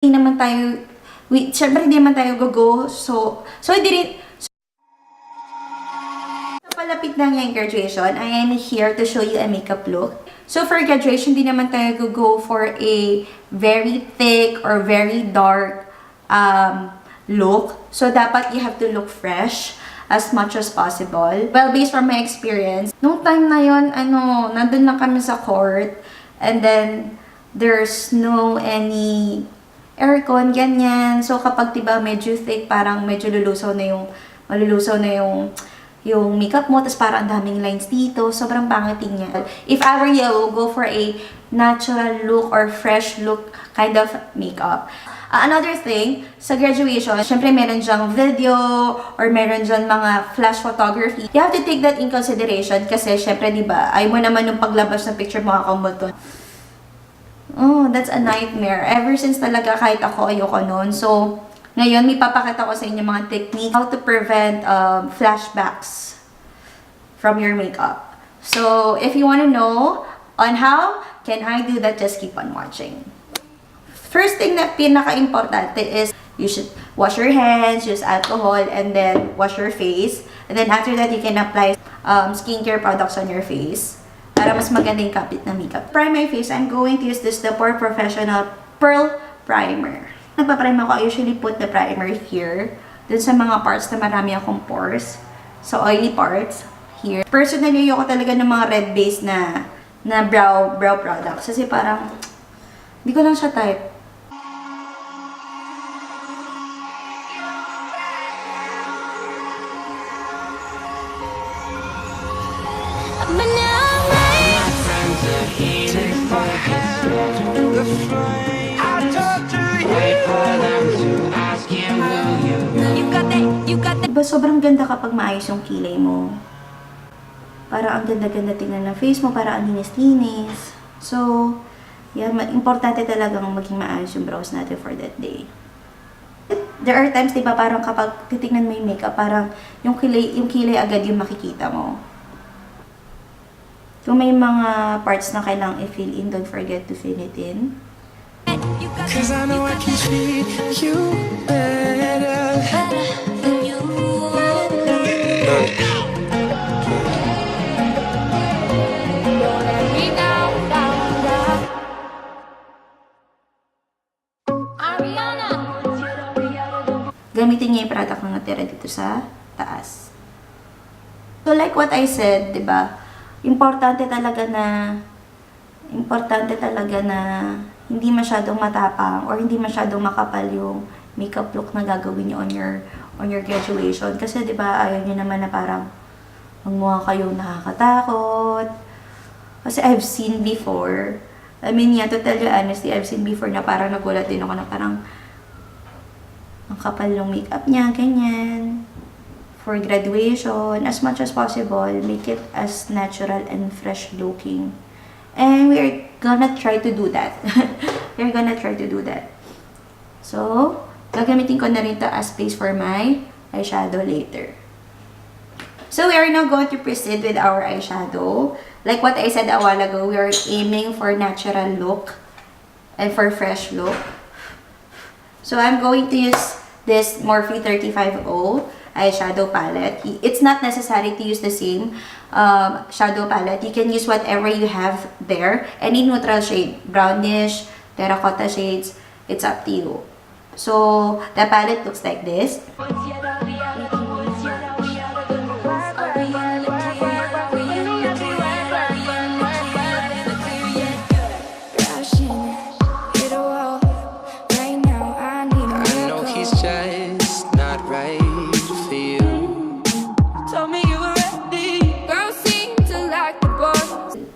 Hindi naman tayo, syempre hindi naman tayo go-go, so hindi rin, palapit na yung graduation, I am here to show you a makeup look. So for graduation, di naman tayo go for a very thick or very dark look. So dapat you have to look fresh as much as possible. Well, based from my experience, nung time na yon, nandun lang kami sa court, and then there's no any aircon, ganyan. So kapag diba medyo thick, parang medyo malulusaw na yung makeup mo, tapos parang ang daming lines dito, sobrang pangitin niya. If ever you will go for a natural look or fresh look kind of makeup. Another thing, sa graduation, syempre meron dyang video or meron dyang mga flash photography. You have to take that in consideration kasi syempre diba, ay mo naman yung paglabas ng picture mo kakamulton. Oh, that's a nightmare. Ever since talaga kahit ako ayoko noon. So, ngayon, may papakita ko sa inyo mga technique how to prevent flashbacks from your makeup. So, if you want to know on how can I do that, just keep on watching. First thing na pinaka-importante is you should wash your hands, use alcohol, and then wash your face. And then after that, you can apply skincare products on your face para mas maganda yung kapit na makeup. Prime my face, I'm going to use this, the PORE-FESSIONAL Pearl Primer. Nagpa-prime ako, I usually put the primer here, dun sa mga parts na marami akong pores. So, oily parts, here. Personally, ayoko talaga ng mga red base na brow products. Kasi parang, hindi ko lang siya type. Diba sobrang ganda kapag maayos yung kilay mo. Para ang ganda-ganda tingnan ng face mo, para ang linis-linis. So, yeah, importante talagang maging maayos yung brows natin for that day. There are times, diba, parang kapag titignan mo yung makeup, parang yung kilay agad yung makikita mo. Kung may mga parts na kailangang i-fill in, don't forget to fill it in. Cause I know I can treat you better than you would. Gamitin niya yung product na natira dito sa taas. So like what I said, diba? Importante talaga na hindi masyadong matapang or hindi masyadong makapal yung makeup look na gagawin niyo on your graduation. Kasi 'di ba, ayaw niyo naman na parang magmukha kayong nakakatakot. Kasi I've seen before. I mean, yeah, to tell you honestly, I've seen before na parang nagulat din ako na parang ang kapal yung makeup niya, ganyan. For graduation, as much as possible, make it as natural and fresh looking. And we're gonna try to do that. We're gonna try to do that. So, gagamitin ko na rin to as base for my eyeshadow later. So, we are now going to proceed with our eyeshadow. Like what I said a while ago, we are aiming for natural look and for fresh look. So, I'm going to use this Morphe 35O eyeshadow palette. It's not necessary to use the same shadow palette. You can use whatever you have there. Any neutral shade, brownish, terracotta shades, it's up to you. So, the palette looks like this.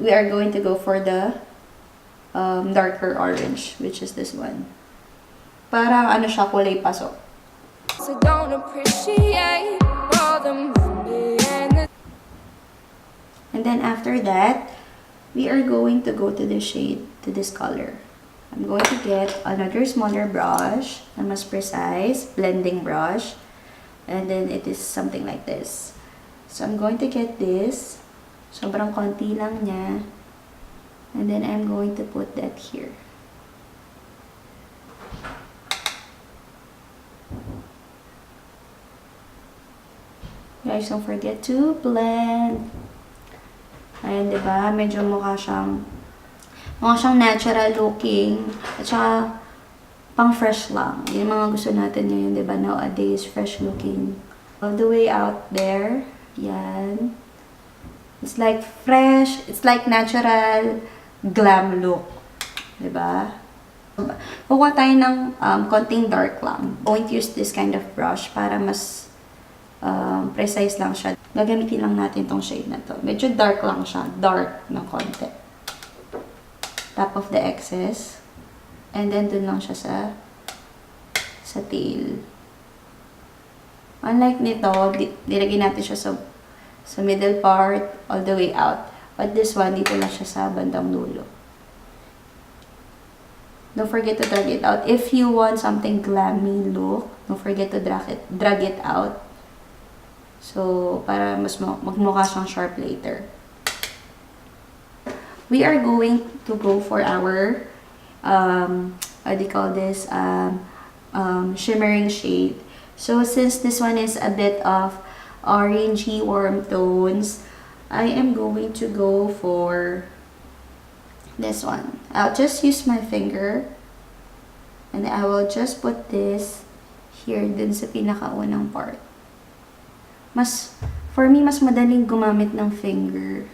We are going to go for the darker orange, which is this one. Parang ano siya, kulay pasok. So don't appreciate all the money and then after that, we are going to go to the shade, to this color. I'm going to get another smaller brush, na mas precise, blending brush. And then it is something like this. So I'm going to get this. Sobrang konti lang niya. And then I'm going to put that here. guys, don't forget to blend. Ayan, diba? Medyo mukha siyang natural looking. At saka, pang fresh lang. Yung mga gusto natin ngayon, diba? Nowadays, fresh looking. All the way out there. Yan. It's like fresh. It's like natural glam look. Diba? Kukuha tayo ng konting dark lang. Won't use this kind of brush para mas precise lang siya. Gagamitin lang natin tong shade na to. Medyo dark lang siya. Dark ng konti. Top of the excess. And then, dun lang siya sa tail. Unlike nito, nilagay natin siya sa middle part, all the way out. But this one, dito lang siya sa bandang dulo. Don't forget to drag it out. If you want something glammy look, don't forget to drag it out. So, para mas magmukha siyang sharp later. We are going to go for our what do you call this, shimmering shade. So since this one is a bit of orangey warm tones, I am going to go for this one. I'll just use my finger and I will just put this here dun sa pinakaunang part. For me, mas madaling gumamit ng finger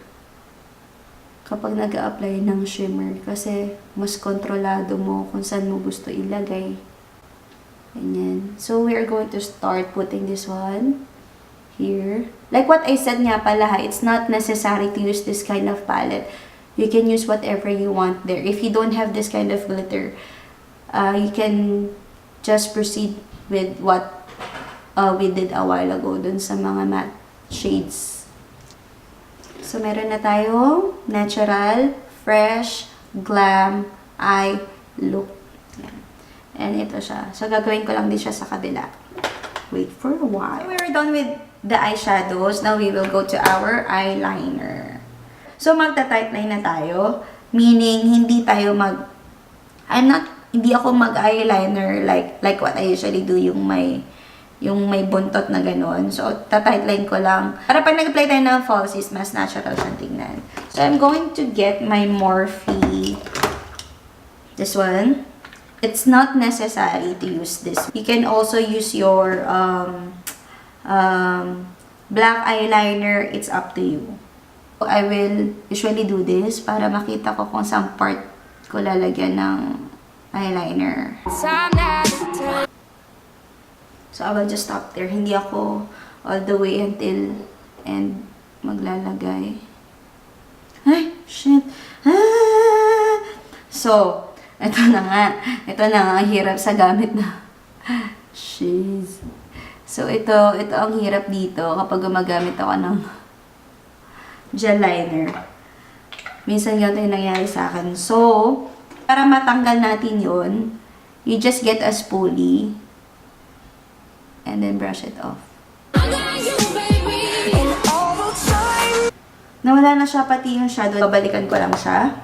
kapag nag-a-apply ng shimmer kasi mas kontrolado mo kung saan mo gusto ilagay. Ganyan. So, we are going to start putting this one here. Like what I said nga pala, it's not necessary to use this kind of palette. You can use whatever you want there. If you don't have this kind of glitter, you can just proceed with what we did a while ago dun sa mga matte shades. So, meron na tayong natural, fresh, glam, eye look. Yan. And ito siya. So, gagawin ko lang din siya sa kabila. Wait for a while. So, we're done with the eyeshadows. Now, we will go to our eyeliner. So, magta-tightline na tayo. Meaning, hindi ako mag-eyeliner like what I usually do, yung may buntot na gano'n. So, ta-tightline ko lang. Para pag nag-apply tayo ng falsies, mas natural siyang tingnan. So, I'm going to get my Morphe. This one. It's not necessary to use this. You can also use your black eyeliner. It's up to you. So, I will usually do this para makita ko kung saan part ko lalagyan ng eyeliner. So, I will just stop there. Hindi ako all the way until end maglalagay. Ay, shit. Ah! So, ito na nga. Ito na nga, ang hirap sa gamit na. Jeez. So, ito ang hirap dito kapag gumagamit ako ng gel liner. Minsan ganito yung nangyari sa akin. So, para matanggal natin yon, you just get a spoolie and then brush it off. Nawala na siya pati yung shadow. Babalikan ko lang siya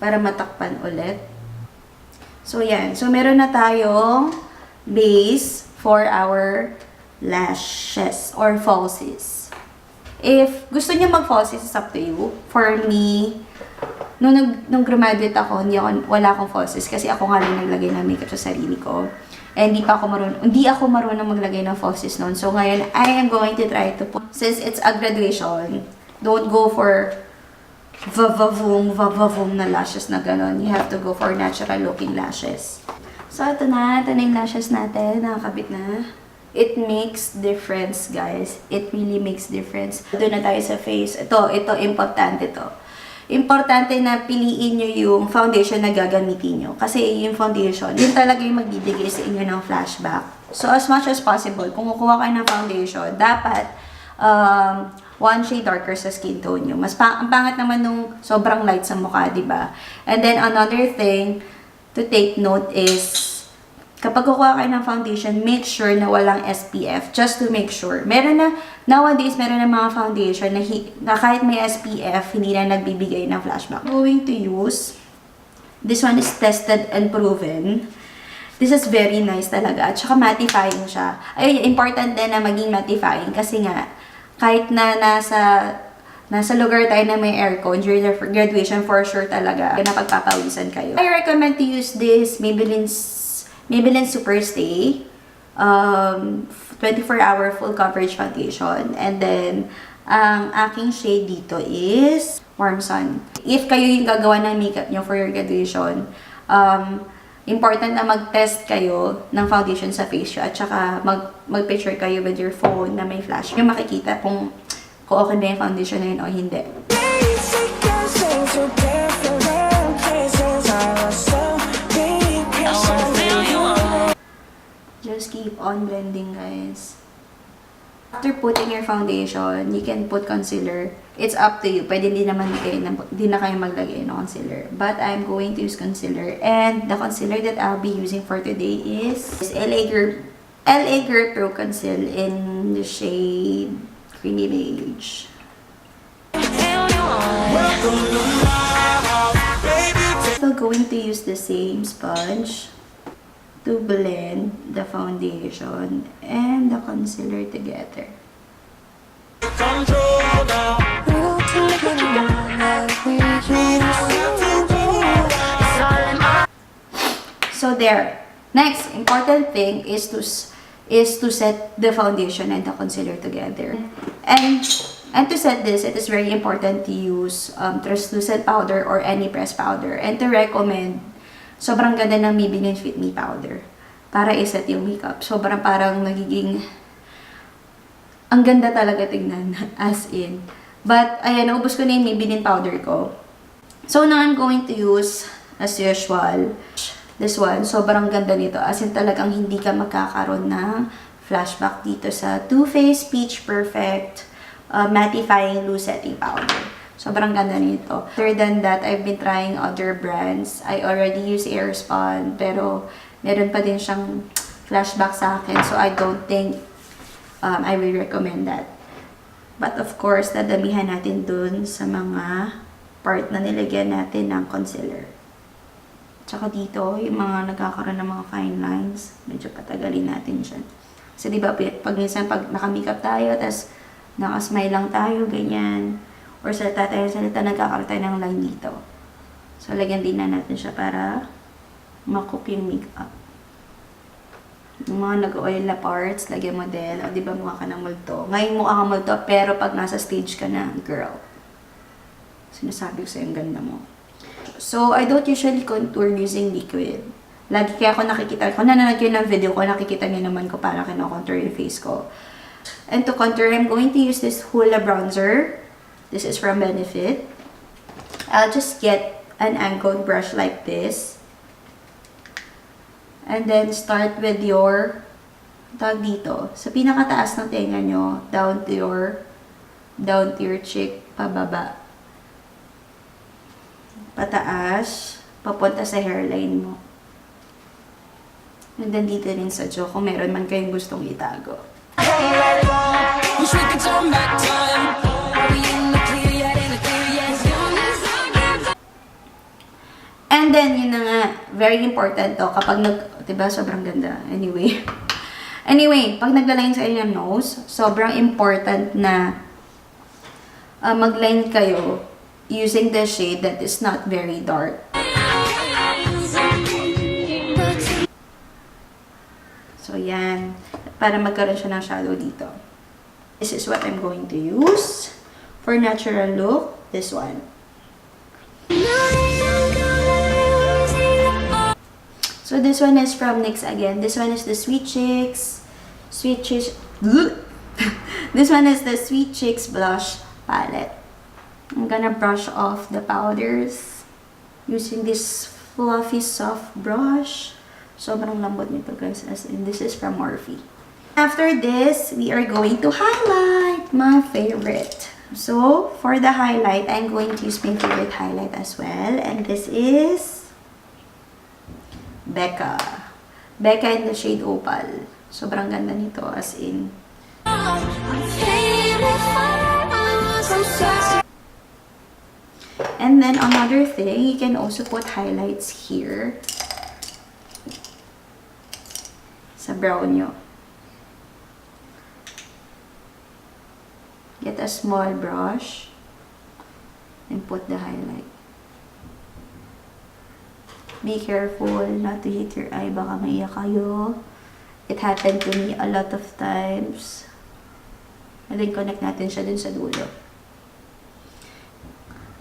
para matakpan ulit. So, yan. So, meron na tayong base for our lashes or falsies. If gusto niyo mag-falsies, it's up to you. For me, nung graduate ako, wala akong falsies kasi ako nga lang naglagay ng makeup sa sarili ko. And hindi ako marunong maglagay ng falsies noon. So, ngayon, I am going to try to put, since it's a graduation, don't go for vavavoom na lashes na gano'n. You have to go for natural looking lashes. So, ito na yung lashes natin. Nakakabit na. It makes difference, guys. It really makes difference. Doon na tayo sa face. Ito, importante to. Importante na piliin nyo yung foundation na gagamitin nyo. Kasi yung foundation, yun talaga yung magbibigay sa inyo ng flashback. So, as much as possible, kung kukuha kayo ng foundation, dapat one shade darker sa skin tone nyo. Ang pangat naman nung sobrang light sa mukha, diba? And then, another thing to take note is, kapag kukuha kayo ng foundation, make sure na walang SPF. Just to make sure. Nowadays, meron na mga foundation na kahit may SPF, hindi na nagbibigay ng flashback. I'm going to use, this one is tested and proven. This is very nice talaga. At saka mattifying siya. Ay, important din na maging mattifying kasi nga, kahit na nasa lugar tayo na may aircon during the graduation, for sure talaga, napagpapawisan kayo. I recommend to use this Maybelline Superstay 24-hour full coverage foundation. And then, ang aking shade dito is Warm Sun. If kayo yung gagawa ng makeup nyo for your graduation, important na mag-test kayo ng foundation sa face nyo at saka mag-picture kayo with your phone na may flash. Yung makikita kung okay na yung foundation na yun o hindi. Just keep on blending, guys. After putting your foundation, you can put concealer. It's up to you. Pwede di na kayo maglagay ng concealer. But I'm going to use concealer. And the concealer that I'll be using for today is LA Girl Pro Conceal in the shade Creamy Beige. Still going to use the same sponge to blend the foundation and the concealer together. So there. Next, important thing is to set the foundation and the concealer together. And to set this, it is very important to use translucent powder or any pressed powder. And to recommend, sobrang ganda ng Maybelline Fit Me powder para iset yung makeup. Sobrang parang nagiging ang ganda talaga tignan, as in. But, ayan, naubos ko na yung Maybelline powder ko. So, now I'm going to use, as usual, this one. Sobrang ganda nito. As in, talagang hindi ka magkakaroon ng flashback dito sa Too Faced Peach Perfect Mattifying Loose Setting Powder. Sobrang ganda nito. Other than that, I've been trying other brands. I already use Airspun, pero meron pa din siyang flashback sa akin. So, I don't think I will recommend that. But of course, dadamihan natin dun sa mga part na nilagyan natin ng concealer. Tsaka dito, yung mga nagkakaroon ng mga fine lines, medyo patagalin natin dyan. Kasi diba, pag minsan pag naka-makeup tayo, tas naka-smile lang tayo, ganyan. Or salita, nagkakaroon tayo ng line dito. So, lagyan din na natin siya para makook yung makeup. Yung mga nag-oil na parts, lagyan mo din. O, diba mukha ka ng multo? Ngayon mukha ka multo, pero pag nasa stage ka na, girl, sinasabi ko sa'yo yung ganda mo. So, I don't usually contour using liquid. Lagi kaya ako nakikita, kung nanonood kayo ng video ko, nakikita niyo naman ko para kino-contour yung face ko. And to contour, I'm going to use this Hoola bronzer. This is from Benefit. I'll just get an angled brush like this. And then start with your tag dito. Sa pinakataas ng tenga nyo, down to your cheek, pababa. Pataas, papunta sa hairline mo. And then dito rin sa jaw, kung meron man kayong gustong itago. And then, yun na nga, very important to, kapag diba, sobrang ganda. Anyway, pag nagla-line sa inyong nose, sobrang important na mag-line kayo using the shade that is not very dark. So, yan. Para magkaroon siya ng shadow dito. This is what I'm going to use. For natural look, this one. So, this one is from NYX again. This one is the Sweet Chicks. This one is the Sweet Chicks Blush Palette. I'm gonna brush off the powders using this fluffy, soft brush. Sobrang lambot nito, guys. As in, this is from MORPHE. After this, we are going to highlight my favorite. So, for the highlight, I'm going to use my favorite highlight as well. And this is BECCA. BECCA in the shade Opal. Sobrang ganda nito, as in. And then, another thing, you can also put highlights here. brow nyo. Get a small brush and put the highlight. Be careful not to hit your eye. Baka maiyak kayo. It happened to me a lot of times. And then connect natin siya dun sa dulo.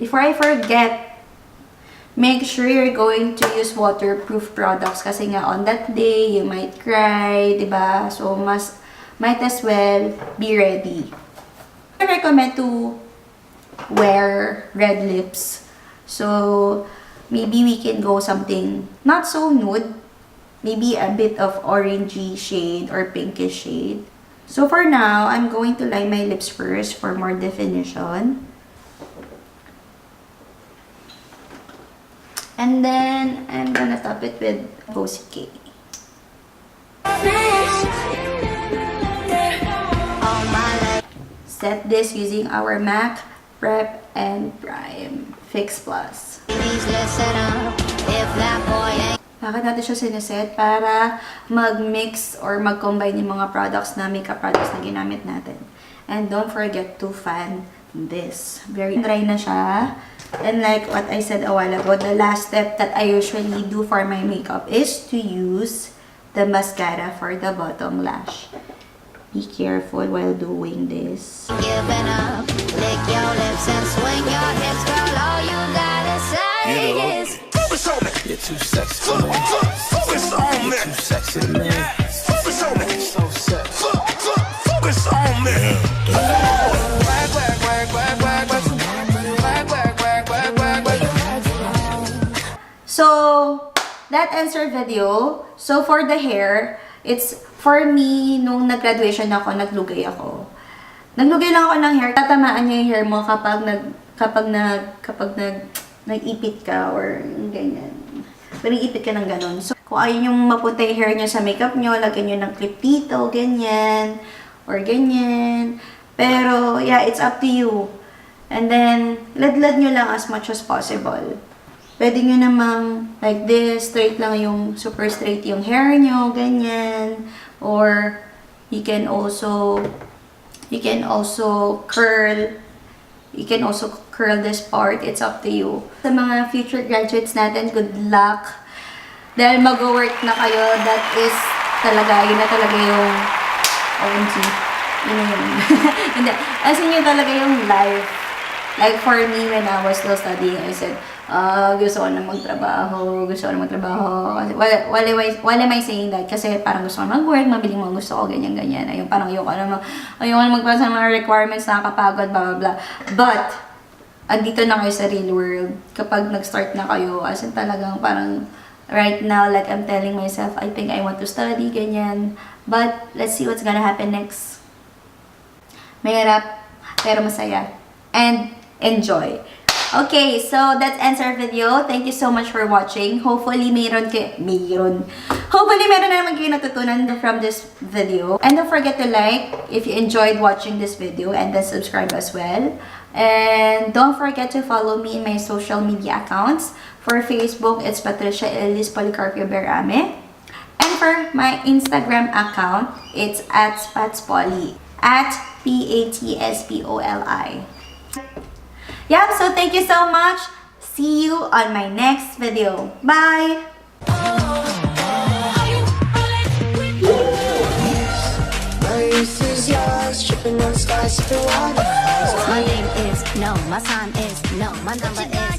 Before I forget, make sure you're going to use waterproof products kasi nga on that day, you might cry, diba? So, might as well be ready. I recommend to wear red lips. So, maybe we can go something not so nude. Maybe a bit of orangey shade or pinkish shade. So, for now, I'm going to line my lips first for more definition. And then, I'm gonna top it with Bossy K. Set this using our MAC Prep and Prime Fix Plus. Bakit natin siya sineset? Para mag-mix or mag-combine yung mga products na makeup products na ginamit natin. And don't forget to fan this. Very dry na siya. And like what I said a while ago, the last step that I usually do for my makeup is to use the mascara for the bottom lash. Be careful while doing this. Giving up, lick your lips and swing your hips, girl. All you gotta say is focus on me. You're too sexy for me. Focus on me. You're too sexy to me. Focus on me. So sexy. Focus on me. So, that ends our video. So, for the hair, it's for me, nung nag-graduation ako, naglugay ako. Naglugay lang ako ng hair. Tatamaan niya yung hair mo kapag nag-ipit ka or ganyan. Nag-ipit ka ng ganon. So, kung ayaw yung mapunta yung hair niyo sa makeup niyo, lagyan niyo ng clip dito, ganyan, or ganyan. Pero, yeah, it's up to you. And then, ladlad niyo lang as much as possible. Pwede nyo namang like this, straight lang yung, super straight yung hair nyo, ganyan. Or, you can also curl. You can also curl this part. It's up to you. Sa mga future graduates natin, good luck. Dahil mag-work na kayo, that is talaga, yun na talaga yung OMG. Yun na yun. Hindi. As in, yun talaga yung life. Like for me, when I was still studying, I said, gusto ko na magtrabaho. Kasi, why am I saying that? Kasi parang gusto ko na mag-work, mabiling mga gusto ko, ganyan-ganyan. Ayun, parang ayoko na magpasa ng mga requirements, nakakapagod, blah, blah, blah. But, andito na kayo sa real world. Kapag nag-start na kayo, as in talagang parang, right now, like I'm telling myself, I think I want to study, ganyan. But, let's see what's gonna happen next. Mahirap, pero masaya. And, enjoy. Okay, so that ends our video. Thank you so much for watching. Hopefully, Hopefully, meron na naman kayo natutunan from this video. And don't forget to like if you enjoyed watching this video and then subscribe as well. And don't forget to follow me in my social media accounts. For Facebook, it's Patricia Elis Policarpio Berame. And for my Instagram account, it's @spatspoli. @PATSPOLI. Yeah, so thank you so much. See you on my next video. Bye! My name is no, my sign is no, my number is